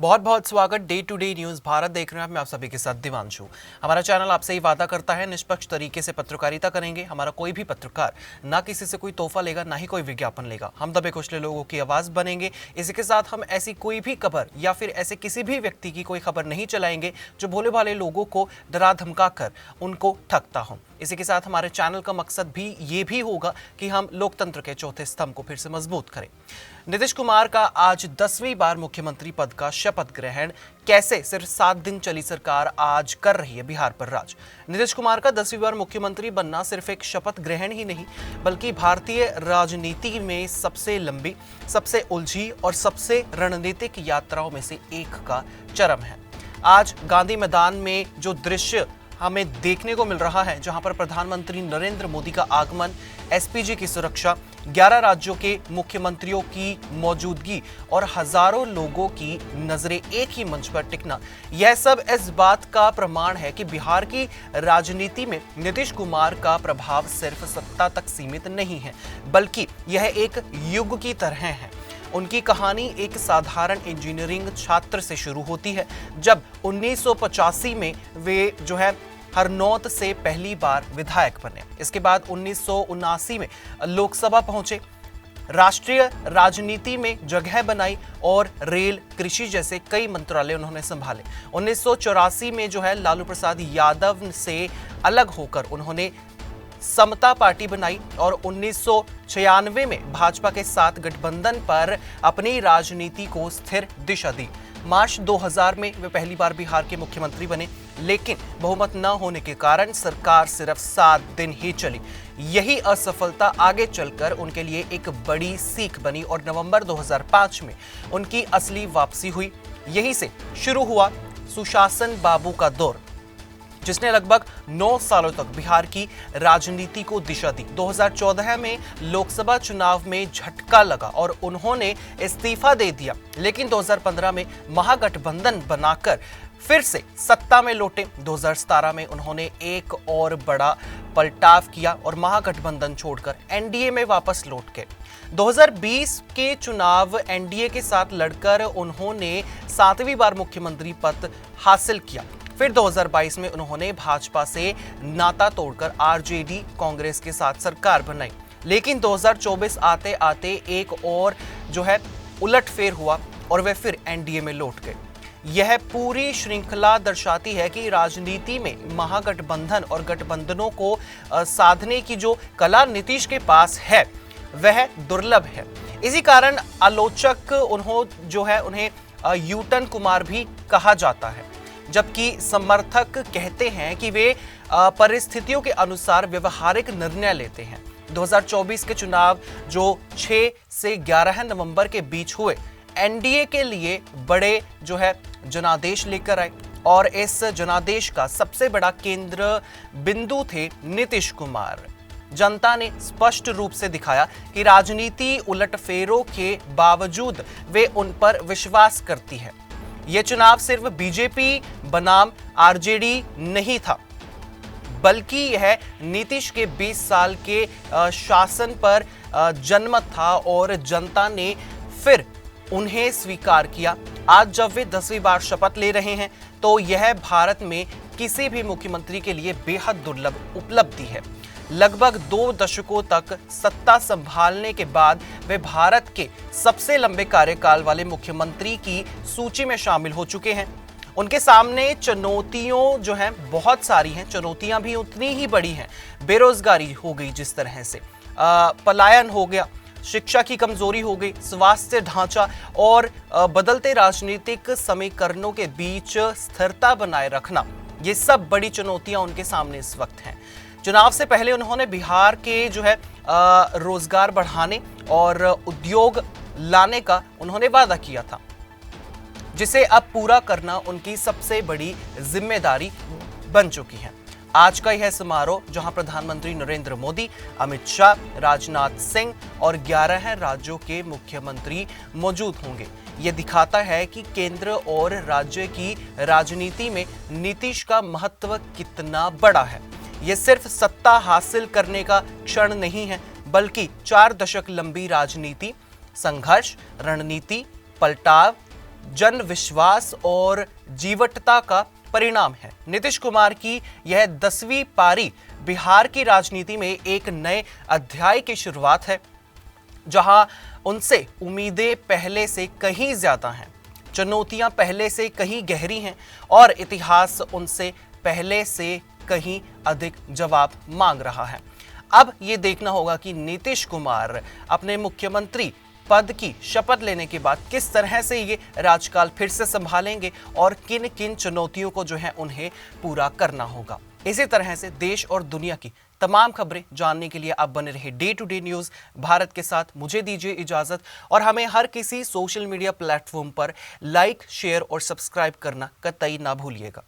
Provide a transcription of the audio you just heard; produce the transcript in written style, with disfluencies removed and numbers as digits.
बहुत बहुत स्वागत। Day to day news Bharat देख रहे हैं। मैं आप सभी के साथ दिवांशु। हमारा चैनल आपसे ही वादा करता है निष्पक्ष तरीके से पत्रकारिता करेंगे। हमारा कोई भी पत्रकार ना किसी से कोई तोहफा लेगा, ना ही कोई विज्ञापन लेगा। हम दबे कुचले लोगों की आवाज बनेंगे। इसी के साथ हम ऐसी कोई भी खबर या फिर ऐसे किसी भी व्यक्ति की कोई खबर नहीं चलाएंगे जो भोले भाले लोगों को डरा धमका कर उनको ठगता हो। इसी के साथ हमारे चैनल का मकसद भी ये भी होगा कि हम लोकतंत्र के चौथे स्तंभ को फिर से मजबूत करें। नीतीश कुमार का आज 10वीं बार मुख्यमंत्री पद का शपथ ग्रहण। कैसे सिर्फ 7 दिन चली सरकार आज कर रही है बिहार पर राज। नीतीश कुमार का 10वीं बार मुख्यमंत्री बनना सिर्फ एक शपथ ग्रहण ही नहीं, बल्कि भारतीय राजनीति में सबसे लंबी, सबसे उलझी और सबसे रणनीतिक यात्राओं में से एक का चरम है। आज गांधी मैदान में जो दृश्य हमें देखने को मिल रहा है, जहां पर प्रधानमंत्री नरेंद्र मोदी का आगमन, एसपीजी की सुरक्षा, 11 राज्यों के मुख्यमंत्रियों की मौजूदगी और हजारों लोगों की नजरें एक ही मंच पर टिकना, यह सब इस बात का प्रमाण है कि बिहार की राजनीति में नीतीश कुमार का प्रभाव सिर्फ सत्ता तक सीमित नहीं है, बल्कि यह एक युग की तरह है। उनकी कहानी एक साधारण इंजीनियरिंग छात्र से शुरू होती है, जब 1985 में वे हरनौत से पहली बार विधायक बने। इसके बाद 1979 में लोकसभा पहुंचे, राष्ट्रीय राजनीति में जगह बनाई और रेल, कृषि जैसे कई मंत्रालय उन्होंने संभाले। 1984 में लालू प्रसाद यादव से अलग होकर उन्होंने समता पार्टी बनाई और 1996 में भाजपा के साथ गठबंधन पर अपनी राजनीति को स्थिर दिशा दी। मार्च 2000 में वे पहली बार बिहार के मुख्यमंत्री बने, लेकिन बहुमत न होने के कारण सरकार सिर्फ 7 दिन ही चली। यही असफलता आगे चलकर उनके लिए एक बड़ी सीख बनी और नवंबर 2005 में उनकी असली वापसी हुई। यही से शुरू हुआ सुशासन बाबू का दौर, जिसने लगभग 9 सालों तक बिहार की राजनीति को दिशा दी। 2014 में लोकसभा चुनाव में झटका लगा और उन्होंने इस्तीफा दे दिया, लेकिन 2015 में महागठबंधन बनाकर फिर से सत्ता में लौटे। 2017 में उन्होंने एक और बड़ा पलटाव किया और महागठबंधन छोड़कर एनडीए में वापस लौट गए। 2020 के चुनाव एनडीए के साथ लड़कर उन्होंने 7वीं बार मुख्यमंत्री पद हासिल किया। फिर 2022 में उन्होंने भाजपा से नाता तोड़कर आरजेडी कांग्रेस के साथ सरकार बनाई, लेकिन 2024 आते आते एक और उलटफेर हुआ और वे फिर एनडीए में लौट गए। यह पूरी श्रृंखला दर्शाती है कि राजनीति में महागठबंधन और गठबंधनों को साधने की जो कला नीतीश के पास है वह दुर्लभ है। इसी कारण आलोचक उन्हें यूटर्न कुमार भी कहा जाता है, जबकि समर्थक कहते हैं कि वे परिस्थितियों के अनुसार व्यवहारिक निर्णय लेते हैं। 2024 के चुनाव जो 6 से 11 नवंबर के बीच हुए, एनडीए के लिए बड़े जनादेश लेकर आए और इस जनादेश का सबसे बड़ा केंद्र बिंदु थे नीतीश कुमार। जनता ने स्पष्ट रूप से दिखाया कि राजनीति उलटफेरों के बावजूद वे उन पर विश्वास करती है। यह चुनाव सिर्फ बीजेपी बनाम आरजेडी नहीं था, बल्कि यह नीतीश के 20 साल के शासन पर जनमत था और जनता ने फिर उन्हें स्वीकार किया। आज जब वे 10वीं बार शपथ ले रहे हैं, तो यह भारत में किसी भी मुख्यमंत्री के लिए बेहद दुर्लभ उपलब्धि है। लगभग 2 दशकों तक सत्ता संभालने के बाद वे भारत के सबसे लंबे कार्यकाल वाले मुख्यमंत्री की सूची में शामिल हो चुके हैं। उनके सामने चुनौतियां बहुत सारी हैं, चुनौतियां भी उतनी ही बड़ी हैं। बेरोजगारी हो गई, जिस तरह से पलायन हो गया, शिक्षा की कमजोरी हो गई, स्वास्थ्य ढांचा और बदलते राजनीतिक समीकरणों के बीच स्थिरता बनाए रखना, ये सब बड़ी चुनौतियां उनके सामने इस वक्त हैं। चुनाव से पहले उन्होंने बिहार के रोजगार बढ़ाने और उद्योग लाने का उन्होंने वादा किया था, जिसे अब पूरा करना उनकी सबसे बड़ी जिम्मेदारी बन चुकी है। आज का यह समारोह, जहां प्रधानमंत्री नरेंद्र मोदी, अमित शाह, राजनाथ सिंह और 11 राज्यों के मुख्यमंत्री मौजूद होंगे, ये दिखाता है कि केंद्र और राज्य की राजनीति में नीतीश का महत्व कितना बड़ा है। ये सिर्फ सत्ता हासिल करने का क्षण नहीं है, बल्कि 4 दशक लंबी राजनीति, संघर्ष, रणनीति, पलटाव, जन विश्वास और जीवटता का परिणाम है। नीतीश कुमार की यह 10वीं पारी बिहार की राजनीति में एक नए अध्याय की शुरुआत है, जहां उनसे उम्मीदें पहले से कहीं ज्यादा हैं, चुनौतियां पहले से कहीं गहरी हैं और इतिहास उनसे पहले से कहीं अधिक जवाब मांग रहा है। अब ये देखना होगा कि नीतीश कुमार अपने मुख्यमंत्री पद की शपथ लेने के बाद किस तरह से ये राजकाल फिर से संभालेंगे और किन किन चुनौतियों को जो है उन्हें पूरा करना होगा। इसी तरह से देश और दुनिया की तमाम खबरें जानने के लिए आप बने रहे day to day news Bharat के साथ। मुझे दीजिए इजाजत और हमें हर किसी सोशल मीडिया प्लेटफॉर्म पर लाइक, शेयर और सब्सक्राइब करना कतई ना भूलिएगा।